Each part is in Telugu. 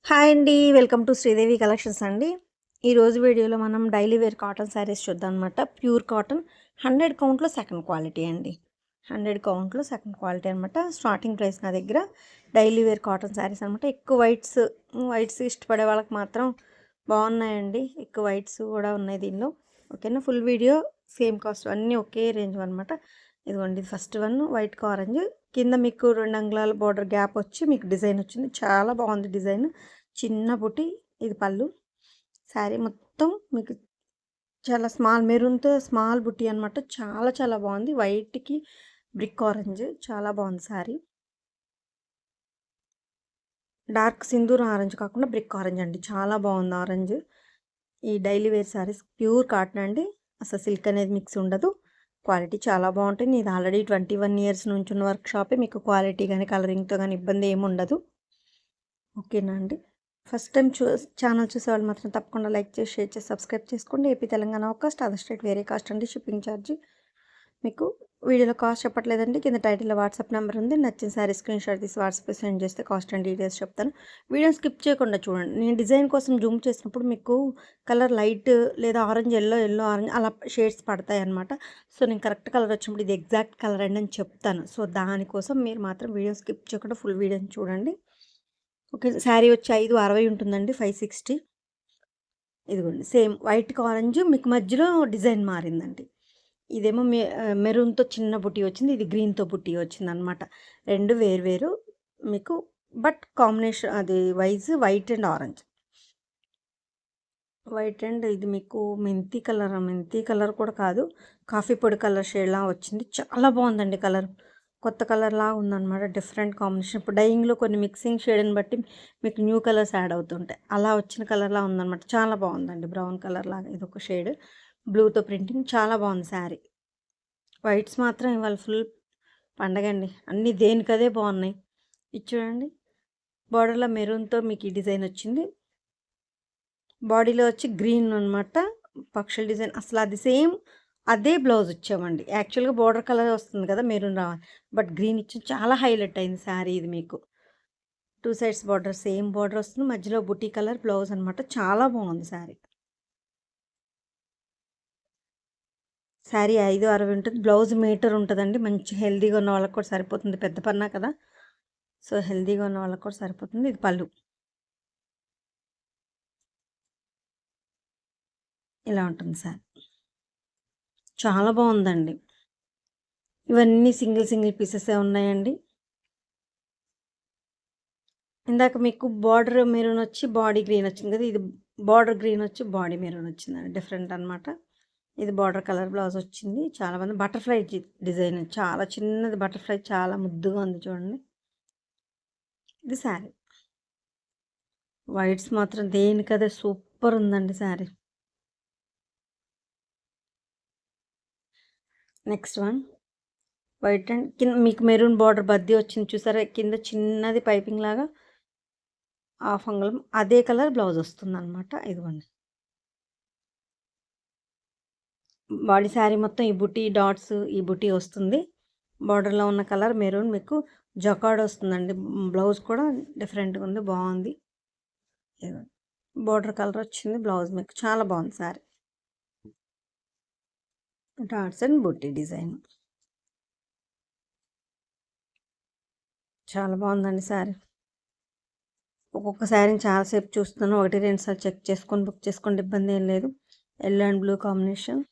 హాయ్ అండి. వెల్కమ్ టు శ్రీదేవి కలెక్షన్స్ అండి. ఈరోజు వీడియోలో మనం డైలీ వేర్ కాటన్ శారీస్ చూద్దాం అనమాట. ప్యూర్ కాటన్ 100 కౌంట్లో సెకండ్ క్వాలిటీ అండి. 100 కౌంట్లో సెకండ్ క్వాలిటీ అనమాట. స్టార్టింగ్ ప్రైస్ నా దగ్గర డైలీ వేర్ కాటన్ శారీస్ అనమాట. ఎక్కువ వైట్స్ ఇష్టపడే వాళ్ళకి మాత్రం బాగున్నాయండి. ఎక్కువ వైట్స్ కూడా ఉన్నాయి దీనిలో. ఓకేనా, ఫుల్ వీడియో సేమ్ కాస్ట్ అన్నీ ఒకే రేంజ్ అనమాట. ఇదిగోండి, ఫస్ట్ వన్ వైట్ ఆరెంజ్, కింద మీకు 2 అంగుళాల బోర్డర్ గ్యాప్ వచ్చి మీకు డిజైన్ వచ్చింది. చాలా బాగుంది డిజైన్. చిన్న బుట్టి, ఇది పళ్ళు. శారీ మొత్తం మీకు చాలా మెరూన్తో స్మాల్ బుట్టి అనమాట. చాలా చాలా బాగుంది. వైట్కి బ్రిక్ ఆరెంజ్, చాలా బాగుంది శారీ. డార్క్ సింధూర్ ఆరెంజ్ కాకుండా బ్రిక్ ఆరెంజ్ అండి, చాలా బాగుంది ఆరెంజ్. ఈ daily wear saris pure cotton అండి, అసలు సిల్క్ అనేది మిక్స్ ఉండదు. క్వాలిటీ చాలా బాగుంటుంది. ఇది ఆల్రెడీ 21 ఇయర్స్ నుంచి ఉన్న వర్క్ షాపే. మీకు క్వాలిటీ కానీ కలరింగ్తో కానీ ఇబ్బంది ఏమి ఉండదు. ఓకేనా అండి. ఫస్ట్ టైం ఛానల్ చూసేవాళ్ళు మాత్రం తప్పకుండా లైక్ చేసి, షేర్ చేసి, సబ్స్క్రైబ్ చేసుకోండి. AP Telangana cost, other state వేరే కాస్ట్ అండి. షిప్పింగ్ ఛార్జ్ మీకు వీడియోలో కాస్ట్ చెప్పట్లేదండి. కింద టైటిల్లో వాట్సాప్ నెంబర్ ఉంది. నచ్చిన శారీ స్క్రీన్ షాట్ తీసి వాట్సాప్ సెండ్ చేస్తే కాస్ట్ అండ్ డీటెయిల్స్ చెప్తాను. వీడియో స్కిప్ చేయకుండా చూడండి. నేను డిజైన్ కోసం జూమ్ చేసినప్పుడు మీకు కలర్ లైట్ లేదా ఆరెంజ్, ఎల్లో ఆరెంజ్ అలా షేడ్స్ పడతాయి అనమాట. సో నేను కరెక్ట్ కలర్ వచ్చినప్పుడు ఇది ఎగ్జాక్ట్ కలర్ అండి అని చెప్తాను. సో దానికోసం మీరు మాత్రం వీడియో స్కిప్ చేయకుండా ఫుల్ వీడియోని చూడండి. ఓకే, శారీ వచ్చి 560 ఉంటుందండి, 560. ఇదిగోండి, సేమ్ వైట్కి ఆరెంజ్, మీకు మధ్యలో డిజైన్ మారిందండి. ఇదేమో మెరూన్తో చిన్న బుట్టి వచ్చింది, ఇది గ్రీన్తో బుట్టి వచ్చింది అనమాట. రెండు వేరు మీకు, బట్ కాంబినేషన్ అది white and orange. White and ఇది మీకు మెంతి కలర్ కూడా కాదు, కాఫీ పొడి కలర్ షేడ్లా వచ్చింది. చాలా బాగుందండి కలర్. కొత్త కలర్లా ఉందన్నమాట, డిఫరెంట్ కాంబినేషన్. ఇప్పుడు డైయింగ్లో కొన్ని మిక్సింగ్ షేడ్ని బట్టి మీకు న్యూ కలర్స్ యాడ్ అవుతుంటాయి. అలా వచ్చిన కలర్లా ఉందన్నమాట. చాలా బాగుందండి, బ్రౌన్ కలర్ లాగా ఇది ఒక షేడ్. బ్లూతో ప్రింటింగ్, చాలా బాగుంది శారీ. వైట్స్ మాత్రం ఇవాళ ఫుల్ పండగండి, అన్నీ దేనికదే బాగున్నాయి. ఇది చూడండి, బార్డర్లో మెరూన్తో మీకు ఈ డిజైన్ వచ్చింది. బాడీలో వచ్చి గ్రీన్ అనమాట, పక్షుల డిజైన్. అసలు అది సేమ్ అదే బ్లౌజ్ ఇచ్చామండి. యాక్చువల్గా బార్డర్ కలర్ వస్తుంది కదా, మెరూన్ రావాలి, బట్ గ్రీన్ ఇచ్చి చాలా హైలైట్ అయింది శారీ. ఇది మీకు 2 సైడ్స్ బార్డర్, సేమ్ బార్డర్ వస్తుంది, మధ్యలో బుటీ కలర్ బ్లౌజ్ అనమాట. చాలా బాగుంది శారీ. శారీ 560 ఉంటుంది. బ్లౌజ్ మీటర్ ఉంటుందండి. మంచి హెల్దీగా ఉన్న వాళ్ళకి కూడా సరిపోతుంది, పెద్ద పన్నా కదా, సో హెల్దీగా ఉన్న వాళ్ళకి కూడా సరిపోతుంది. ఇది పళ్ళు, ఇలా ఉంటుంది సార్. చాలా బాగుందండి. ఇవన్నీ సింగిల్ పీసెసే ఉన్నాయండి. ఇందాక మీకు బార్డర్ మెరూన్ వచ్చి బాడీ గ్రీన్ వచ్చింది కదా, ఇది బార్డర్ గ్రీన్ వచ్చి బాడీ మెరూన్ వచ్చిందండి, డిఫరెంట్ అనమాట. ఇది బార్డర్ కలర్ బ్లౌజ్ వచ్చింది. చాలా మంది బటర్ఫ్లై డిజైన్, చాలా చిన్నది బటర్ఫ్లై, చాలా ముద్దుగా ఉంది చూడండి. ఇది శారీ. వైట్స్ మాత్రం దేనికదే సూపర్ ఉందండి sari. Next one white and కింద మీకు మెరూన్ బార్డర్ బద్దీ వచ్చింది చూసారా, కింద చిన్నది పైపింగ్ లాగా హాఫ్ అంగుళం, అదే కలర్ బ్లౌజ్ వస్తుంది అనమాట. ఇదిగోండి, బాడీ శారీ మొత్తం ఈ బుటీ డాట్స్, ఈ బుటీ వస్తుంది. బార్డర్లో ఉన్న కలర్ మెరూన్, మీకు జకాడ్ వస్తుందండి. బ్లౌజ్ కూడా డిఫరెంట్గా ఉంది, బాగుంది. బార్డర్ కలర్ వచ్చింది, బ్లౌజ్ మీకు చాలా బాగుంది శారీ. డాట్స్ అండ్ బుట్టి డిజైన్, చాలా బాగుందండి శారీ. ఒక్కొక్క శారీని చాలాసేపు చూస్తున్నాను, 1-2 సార్లు చెక్ చేసుకొని బుక్ చేసుకోండి, ఇబ్బంది ఏం లేదు. Yellow and blue combination.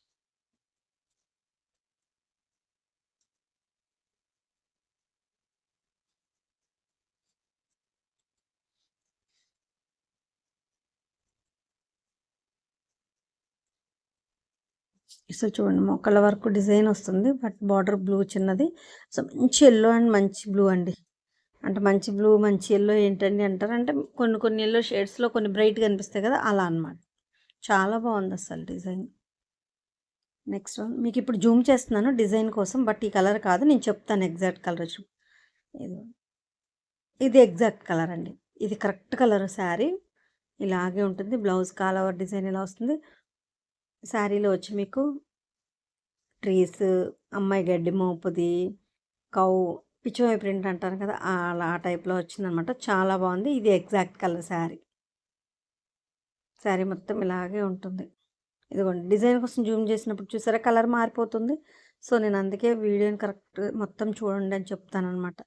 So చూడండి, మొక్కల వరకు డిజైన్ వస్తుంది, బట్ బార్డర్ బ్లూ చిన్నది. సో మంచి ఎల్లో అండ్ మంచి బ్లూ అండి. అంటే మంచి బ్లూ మంచి ఎల్లో ఏంటండి అంటారు, అంటే కొన్ని ఎల్లో షేడ్స్లో కొన్ని బ్రైట్గా అనిపిస్తాయి కదా, అలా అనమాట. చాలా బాగుంది అసలు డిజైన్. నెక్స్ట్ వన్ మీకు ఇప్పుడు జూమ్ చేస్తున్నాను డిజైన్ కోసం, బట్ ఈ కలర్ కాదు, నేను చెప్తాను ఎగ్జాక్ట్ కలర్. ఇది ఇది ఎగ్జాక్ట్ కలర్ అండి, ఇది కరెక్ట్ కలర్. శారీ ఇలాగే ఉంటుంది. బ్లౌజ్ కాల్ ఓవర్ డిజైన్ ఇలా వస్తుంది. శారీలో వచ్చి మీకు ట్రీస్, అమ్మాయి గడ్డి మోపుది, కౌ, పిచ్చివాయి ప్రింట్ అంటారు కదా, అలా ఆ టైప్లో వచ్చిందనమాట. చాలా బాగుంది. ఇది ఎగ్జాక్ట్ కలర్ శారీ. శారీ మొత్తం ఇలాగే ఉంటుంది. ఇదిగోండి డిజైన్ కోసం జూమ్ చేసినప్పుడు చూసారా కలర్ మారిపోతుంది. సో నేను అందుకే వీడియోని కరెక్ట్ మొత్తం చూడండి అని చెప్తానమాట.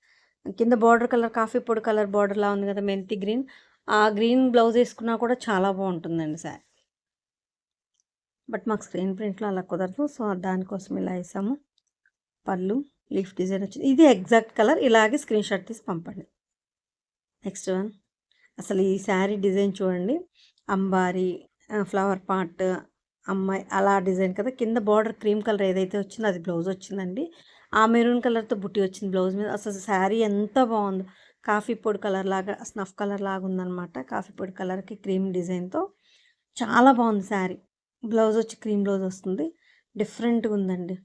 కింద బార్డర్ కలర్ కాఫీ పొడి కలర్ బార్డర్లా ఉంది కదా, మెంతి గ్రీన్. ఆ గ్రీన్ బ్లౌజ్ వేసుకున్నా కూడా చాలా బాగుంటుందండి శారీ. బట్ మాకు స్క్రీన్ ప్రింట్లో అలా కుదరదు, సో దానికోసం ఇలా వేసాము. పళ్ళు లీఫ్ డిజైన్ వచ్చింది. ఇది ఎగ్జాక్ట్ కలర్. ఇలాగే స్క్రీన్ షాట్ తీసి పంపండి. Next one. అసలు ఈ శారీ డిజైన్ చూడండి. అంబారీ ఫ్లవర్ పార్ట్ అమ్మాయి అలా డిజైన్ కదా. కింద బార్డర్ క్రీమ్ కలర్ ఏదైతే వచ్చిందో అది బ్లౌజ్ వచ్చిందండి. ఆ మెరూన్ కలర్తో బుట్టి వచ్చింది బ్లౌజ్ మీద. అసలు శారీ ఎంత బాగుందో. కాఫీ పొడి కలర్ లాగా, స్నఫ్ కలర్ లాగా ఉందన్నమాట. కాఫీ పొడి కలర్కి క్రీమ్ డిజైన్తో చాలా బాగుంది శారీ. బ్లౌజ్ వచ్చి క్రీమ్ బ్లౌజ్ వస్తుంది. డిఫరెంట్గా ఉందండి.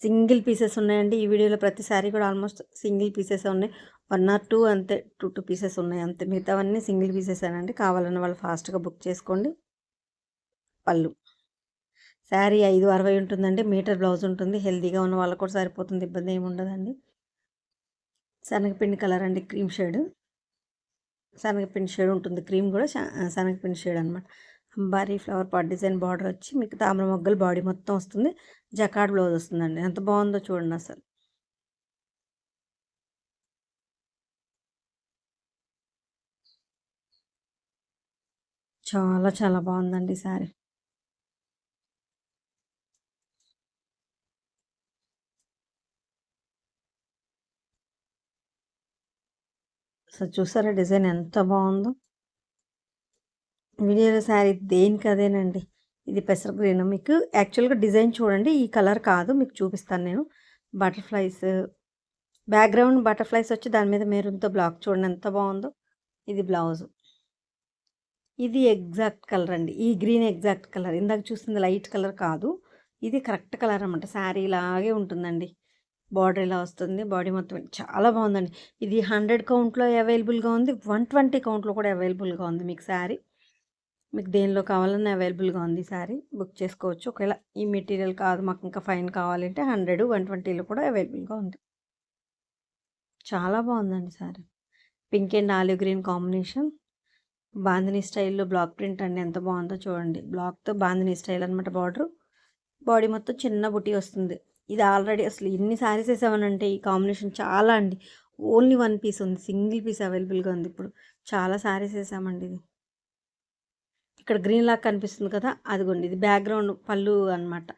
సింగిల్ పీసెస్ ఉన్నాయండి ఈ వీడియోలో. ప్రతి శారీ కూడా ఆల్మోస్ట్ సింగిల్ పీసెస్ ఉన్నాయి. 1 or 2 అంతే, 2 పీసెస్ ఉన్నాయి అంతే. మిగతావన్నీ సింగిల్ పీసెసేనండి. కావాలన్న వాళ్ళు ఫాస్ట్గా బుక్ చేసుకోండి. పళ్ళు శారీ 560 ఉంటుందండి. మీటర్ బ్లౌజ్ ఉంటుంది. హెల్తీగా ఉన్న వాళ్ళకు కూడా సరిపోతుంది, ఇబ్బంది ఏమి ఉండదండి. శనగపిండి కలర్ అండి, క్రీమ్ షేడ్. శనగపిండి షేడ్ ఉంటుంది, క్రీమ్ కూడా శనగపిండి షేడ్ అనమాట. అంబారీ ఫ్లవర్ పాట్ డిజైన్ బార్డర్ వచ్చి మీకు తామర మొగ్గలు బాడీ మొత్తం వస్తుంది. జకాడ్ బ్లౌజ్ వస్తుందండి. ఎంత బాగుందో చూడండి అసలు. చాలా చాలా బాగుందండి శారీ. అసలు చూసారా డిజైన్ ఎంత బాగుందో. వీడియోలో శారీ దేనికి అదేనండి. ఇది పెసర గ్రీన్. మీకు యాక్చువల్గా డిజైన్ చూడండి, ఈ కలర్ కాదు, మీకు చూపిస్తాను నేను. బటర్ఫ్లైస్ బ్యాక్గ్రౌండ్ బటర్ఫ్లైస్ వచ్చి దాని మీద మెరూన్తో బ్లాక్ చూడండి ఎంత బాగుందో. ఇది బ్లౌజు. ఇది ఎగ్జాక్ట్ కలర్ అండి. ఈ గ్రీన్ ఎగ్జాక్ట్ కలర్. ఇందాక చూసింది లైట్ కలర్ కాదు, ఇది కరెక్ట్ కలర్ అనమాట. శారీ ఇలాగే ఉంటుందండి. బార్డర్ ఇలా వస్తుంది. బాడీ మొత్తం చాలా బాగుందండి. ఇది 100 కౌంట్లో అవైలబుల్గా ఉంది. 120 కౌంట్లో కూడా అవైలబుల్గా ఉంది మీకు శారీ. మీకు దేనిలో కావాలన్నా అవైలబుల్గా ఉంది శారీ. బుక్ చేసుకోవచ్చు. ఒకవేళ ఈ మెటీరియల్ కాదు మాకు ఇంకా ఫైన్ కావాలంటే 100, 120లో కూడా అవైలబుల్గా ఉంది. చాలా బాగుందండి sari. Pink and olive green combination. Bandhani స్టైల్లో బ్లాక్ ప్రింట్ అండి, ఎంత బాగుందో చూడండి. బ్లాక్తో బాందినీ స్టైల్ అనమాట బార్డర్. బాడీ మొత్తం చిన్న బుట్టి వస్తుంది. ఇది ఆల్రెడీ అసలు ఎన్ని శారీస్ వేసామనంటే ఈ కాంబినేషన్ చాలా అండి. ఓన్లీ 1 పీస్ ఉంది, సింగిల్ పీస్ అవైలబుల్గా ఉంది. ఇప్పుడు చాలా శారీస్ వేసామండి. ఇది ఇక్కడ గ్రీన్ లాగా కనిపిస్తుంది కదా, అదిగోండి ఇది బ్యాక్గ్రౌండ్ పళ్ళు అనమాట.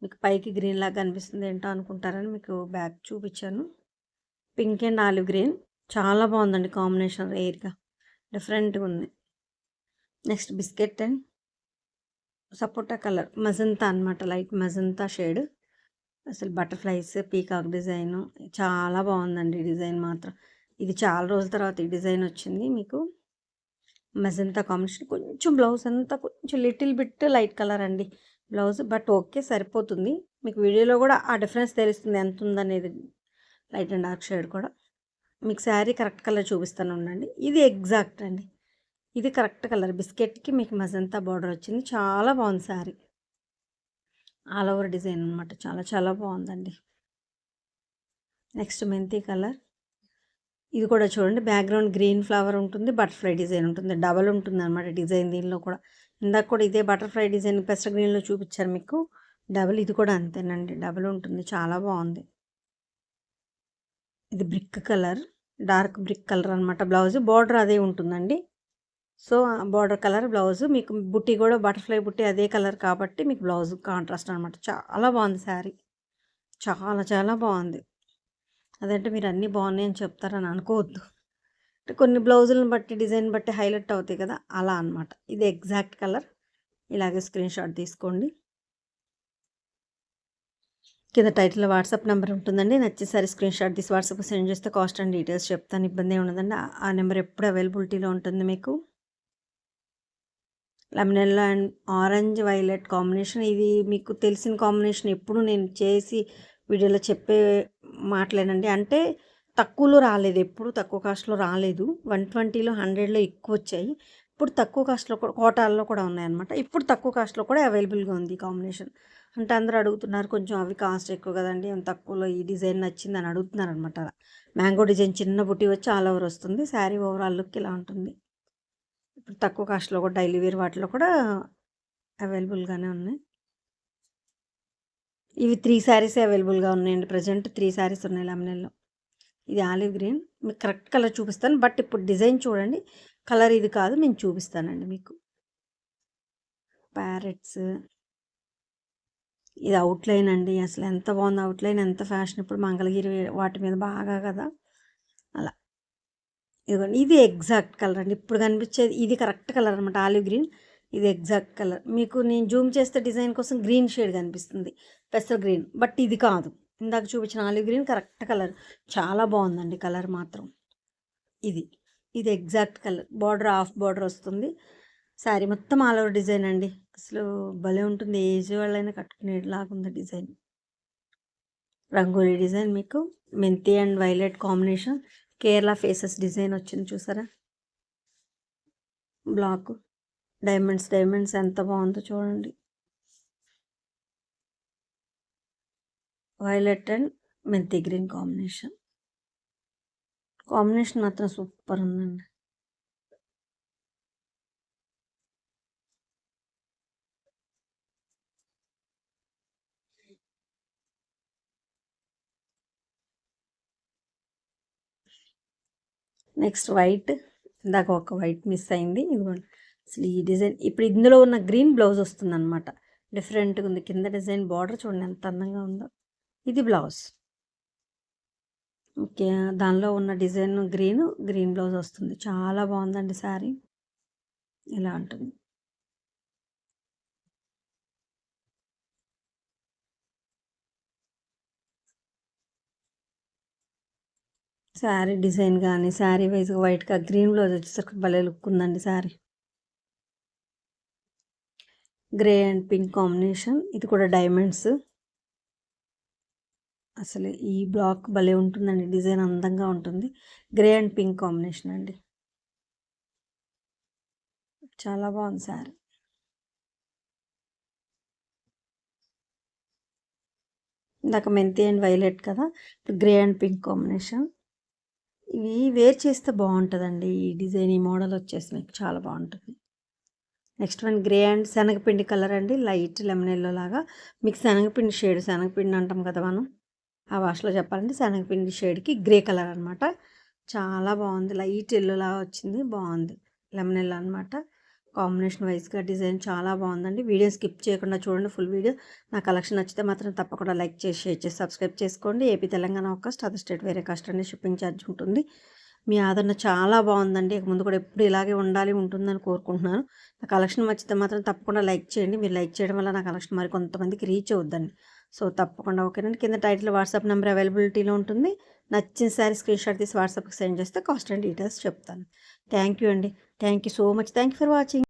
మీకు పైకి గ్రీన్ లాగా కనిపిస్తుంది ఏంటో అనుకుంటారని మీకు బ్యాక్ చూపించాను. పింక్ అండ్ ఆలివ్ గ్రీన్ చాలా బాగుందండి కాంబినేషన్. రేర్గా డిఫరెంట్గా ఉంది. Next biscuit and sapota colour magenta అనమాట, లైట్ మజంతా షేడ్. అసలు బటర్ఫ్లైస్ పీకాక్ డిజైన్ చాలా బాగుందండి డిజైన్ మాత్రం. ఇది చాలా రోజుల తర్వాత ఈ డిజైన్ వచ్చింది మీకు. Magenta combination. కొంచెం బ్లౌజ్ అంతా కొంచెం లిటిల్ బిట్ లైట్ కలర్ అండి బ్లౌజ్, బట్ ఓకే సరిపోతుంది. మీకు వీడియోలో కూడా ఆ డిఫరెన్స్ తెలుస్తుంది ఎంత ఉందనేది. లైట్ అండ్ డార్క్ షేడ్ కూడా. మీకు శారీ కరెక్ట్ కలర్ చూపిస్తాను ఉండండి. ఇది ఎగ్జాక్ట్ అండి. ఇది కరెక్ట్ కలర్. బిస్కెట్కి మీకు మజంతా బార్డర్ వచ్చింది. చాలా బాగుంది శారీ. ఆల్ ఓవర్ డిజైన్ అనమాట. చాలా చాలా బాగుందండి. నెక్స్ట్ మెంతి కలర్. ఇది కూడా చూడండి, బ్యాక్గ్రౌండ్ గ్రీన్ ఫ్లవర్ ఉంటుంది, బటర్ఫ్లై డిజైన్ ఉంటుంది. డబల్ ఉంటుంది అనమాట డిజైన్ దీనిలో కూడా. ఇందాక కూడా ఇదే బటర్ఫ్లై డిజైన్ పెసర గ్రీన్లో చూపించారు మీకు. డబల్ ఇది కూడా అంతేనండి, డబల్ ఉంటుంది. చాలా బాగుంది. ఇది brick colour, dark brick colour అనమాట. బ్లౌజ్ బార్డర్ అదే ఉంటుందండి. So border colour blouse. మీకు బుట్టి కూడా బటర్ఫ్లై బుట్టి అదే కలర్ కాబట్టి మీకు బ్లౌజ్ కాంట్రాస్ట్ అనమాట. చాలా బాగుంది శారీ. చాలా చాలా బాగుంది. అదంటే మీరు అన్నీ బాగున్నాయి అని చెప్తారని అనుకోవద్దు. అంటే కొన్ని బ్లౌజులను బట్టి డిజైన్ బట్టి హైలైట్ అవుతాయి కదా, అలా అనమాట. ఇది ఎగ్జాక్ట్ కలర్. ఇలాగే స్క్రీన్ షాట్ తీసుకోండి. కింద టైటిల్లో వాట్సాప్ నెంబర్ ఉంటుందండి. నచ్చేసరి స్క్రీన్ షాట్ తీసి వాట్సాప్ సెండ్ చేస్తే కాస్ట్ అండ్ డీటెయిల్స్ చెప్తాను, ఇబ్బంది ఉండదండి. ఆ నెంబర్ ఎప్పుడు అవైలబిలిటీలో ఉంటుంది మీకు. Lemon yellow and orange violet combination. ఇది మీకు తెలిసిన కాంబినేషన్. ఎప్పుడు నేను చేసి వీడియోలో చెప్పే మాటలేనండి. అంటే తక్కువలో రాలేదు, ఎప్పుడు తక్కువ కాస్ట్లో రాలేదు. 120లో 100లో ఎక్కువ వచ్చాయి. ఇప్పుడు తక్కువ కాస్ట్లో కూడా కోటాల్లో కూడా ఉన్నాయన్నమాట. ఇప్పుడు తక్కువ కాస్ట్లో కూడా అవైలబుల్గా ఉంది ఈ కాంబినేషన్. అంటే అందరూ అడుగుతున్నారు కొంచెం అవి కాస్ట్ ఎక్కువ కదండి తక్కువలో ఈ డిజైన్ నచ్చింది అని అడుగుతున్నారు అనమాట. మ్యాంగో డిజైన్ చిన్న బుట్టి వచ్చి ఆల్ ఓవర్ వస్తుంది. శారీ ఓవరాల్ లుక్ ఇలా ఉంటుంది. ఇప్పుడు తక్కువ కాస్ట్లో కూడా డైలీ వేర్ వాటిలో కూడా అవైలబుల్గానే ఉన్నాయి. ఇవి 3 శారీసే అవైలబుల్గా ఉన్నాయండి. ప్రజెంట్ 3 శారీస్ ఉన్నాయి లెమనెల్లో. ఇది ఆలివ్ గ్రీన్, మీకు కరెక్ట్ కలర్ చూపిస్తాను. బట్ ఇప్పుడు డిజైన్ చూడండి, కలర్ ఇది కాదు, నేను చూపిస్తానండి మీకు. ప్యారెట్స్, ఇది అవుట్లైన్ అండి. అసలు ఎంత బాగుంది అవుట్లైన్, ఎంత ఫ్యాషన్ ఇప్పుడు మంగళగిరి వాటి మీద బాగా కదా అలా. ఇదిగోండి, ఇది ఎగ్జాక్ట్ కలర్ అండి. ఇప్పుడు కనిపించేది ఇది కరెక్ట్ కలర్ అనమాట, ఆలివ్ గ్రీన్. ఇది ఎగ్జాక్ట్ కలర్. మీకు నేను జూమ్ చేస్తే డిజైన్ కోసం గ్రీన్ షేడ్ కనిపిస్తుంది, పెసర్ గ్రీన్. బట్ ఇది కాదు, ఇందాక చూపించిన ఆలివ్ గ్రీన్ కరెక్ట్ కలర్. చాలా బాగుందండి కలర్ మాత్రం. ఇది ఇది exact colour. Border half border వస్తుంది. శారీ మొత్తం ఆల్ ఓవర్ డిజైన్ అండి. అసలు భలే ఉంటుంది, ఏజ్ వాళ్ళైనా కట్టుకునేలాగా ఉంది డిజైన్. రంగోలీ డిజైన్, మీకు మెంతి and violet combination Kerala faces design వచ్చింది చూసారా. బ్లాక్ డైమండ్స్ ఎంత బాగుందో చూడండి. వైలెట్ అండ్ మెంతి గ్రీన్ కాంబినేషన్ మాత్రం సూపర్ ఉందండి. నెక్స్ట్ వైట్, ఇందాక ఒక వైట్ మిస్ అయింది. ఇదిగోండి అసలు ఈ డిజైన్. ఇప్పుడు ఇందులో ఉన్న గ్రీన్ బ్లౌజ్ వస్తుంది అనమాట, డిఫరెంట్గా ఉంది. కింద డిజైన్ బార్డర్ చూడండి ఎంత అందంగా ఉందో. ఇది బ్లౌజ్. ఓకే, దానిలో ఉన్న డిజైన్ గ్రీన్ బ్లౌజ్ వస్తుంది. చాలా బాగుందండి శారీ, ఇలా ఉంటుంది. శారీ డిజైన్ కానీ శారీ వైజ్గా వైట్గా గ్రీన్ బ్లౌజ్ వచ్చేసరికి భలే లుక్ ఉందండి sari. Grey and pink combination, ఇది కూడా డైమండ్స్. అసలు ఈ బ్లాక్ భలే ఉంటుందండి, డిజైన్ అందంగా ఉంటుంది. గ్రే అండ్ పింక్ కాంబినేషన్ అండి, చాలా బాగుంది శారీ. ఇందాక మెంతి అండ్ వైలెట్ కదా, ఇప్పుడు గ్రే అండ్ పింక్ కాంబినేషన్. ఇవి వేర్ చేస్తే బాగుంటుందండి, ఈ డిజైన్ ఈ మోడల్ వచ్చేసి మీకు చాలా బాగుంటుంది. నెక్స్ట్ వన్ గ్రే అండ్ శనగపిండి కలర్ అండి, లైట్ లెమన్ ఎల్లో లాగా. మీకు శనగపిండి షేడ్, శనగపిండి అంటాం కదా మనం, ఆ భాషలో చెప్పాలంటే శనగపిండి షేడ్కి గ్రే కలర్ అనమాట. చాలా బాగుంది, లైట్ ఎల్లోలా వచ్చింది, బాగుంది. లెమన్ ఎల్లో అనమాట. కాంబినేషన్ వైజ్గా డిజైన్ చాలా బాగుందండి. వీడియో స్కిప్ చేయకుండా చూడండి ఫుల్ వీడియో. నా కలెక్షన్ నచ్చితే మాత్రం తప్పకుండా లైక్ చేసి, షేర్ చేసి, సబ్స్క్రైబ్ చేసుకోండి. ఏపీ తెలంగాణ ఒక కాస్ట్, అదర్ స్టేట్ వేరే కాస్ట్ అండి. షిప్పింగ్ ఛార్జ్ ఉంటుంది. మీ ఆదరణ చాలా బాగుందండి. ఇక ముందు కూడా ఎప్పుడు ఇలాగే ఉంటుందని కోరుకుంటున్నాను. నా కలెక్షన్ నచ్చితే మాత్రం తప్పకుండా లైక్ చేయండి. మీరు లైక్ చేయడం వల్ల నా కలెక్షన్ మరి కొంతమందికి రీచ్ అవుద్దండి. సో తప్పకుండా ఓకేనండి. కింద టైటిల్ వాట్సాప్ నెంబర్ అవైలబిలిటీలో ఉంటుంది. నచ్చిన శారీ స్క్రీన్ షాట్ తీసి వాట్సాప్కి సెండ్ చేస్తే కాస్ట్ అండ్ డీటెయిల్స్ చెప్తాను. థ్యాంక్ యూ అండి. Thank you so much. Thank you for watching.